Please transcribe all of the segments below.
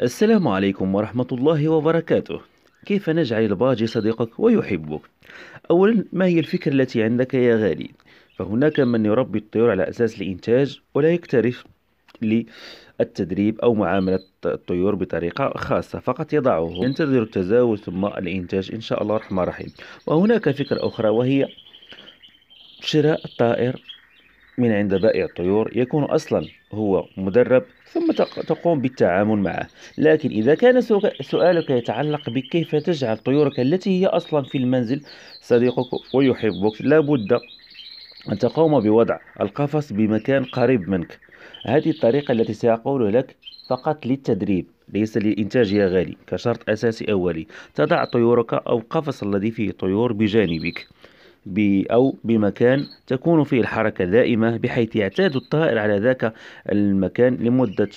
السلام عليكم ورحمة الله وبركاته. كيف نجعل الباجي صديقك ويحبك؟ أولا، ما هي الفكرة التي عندك يا غالي؟ فهناك من يربي الطيور على أساس الإنتاج ولا يكترث للتدريب أو معاملة الطيور بطريقة خاصة، فقط يضعه ينتظر التزاوج ثم الإنتاج إن شاء الله الرحمن الرحيم. وهناك فكرة أخرى وهي شراء الطائر من عند بائع الطيور يكون أصلا هو مدرب، ثم تقوم بالتعامل معه. لكن إذا كان سؤالك يتعلق بكيف تجعل طيورك التي هي أصلا في المنزل صديقك ويحبك، لابد أن تقوم بوضع القفص بمكان قريب منك. هذه الطريقة التي سأقول لك فقط للتدريب ليس للإنتاج يا غالي، كشرط أساسي أولي. تضع طيورك أو القفص الذي فيه طيور بجانبك، أو بمكان تكون فيه الحركة دائمة، بحيث يعتاد الطائر على ذاك المكان لمدة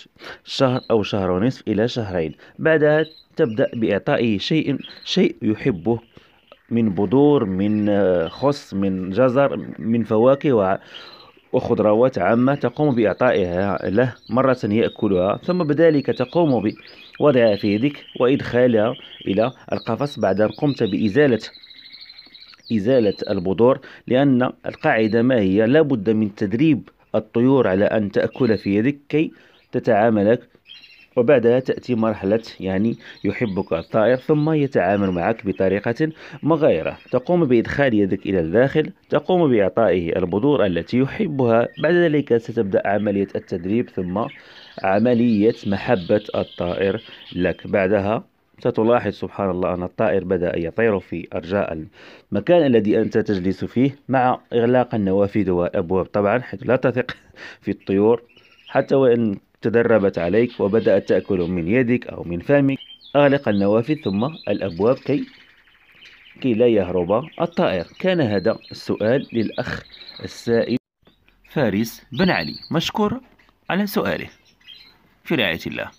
شهر أو شهر ونصف إلى شهرين. بعدها تبدأ بإعطائه شيء يحبه، من بذور، من خس، من جزر، من فواكه وخضروات عامة، تقوم بإعطائها له مرة يأكلها، ثم بذلك تقوم بوضعها في يدك وإدخالها إلى القفص بعد أن قمت بإزالة البذور. لأن القاعدة ما هي؟ لا بد من تدريب الطيور على أن تأكل في يدك كي تتعامل، وبعدها تأتي مرحلة يحبك الطائر ثم يتعامل معك بطريقة مغايرة. تقوم بإدخال يدك إلى الداخل، تقوم بإعطائه البذور التي يحبها، بعد ذلك ستبدأ عملية التدريب ثم عملية محبة الطائر لك. بعدها ستلاحظ سبحان الله أن الطائر بدأ يطير في أرجاء المكان الذي أنت تجلس فيه، مع إغلاق النوافذ والأبواب طبعا، حيث لا تثق في الطيور حتى وإن تدربت عليك وبدأت تأكل من يدك أو من فمك. أغلق النوافذ ثم الأبواب كي لا يهرب الطائر. كان هذا السؤال للأخ السائل فارس بن علي، مشكور على سؤاله. في رعاية الله.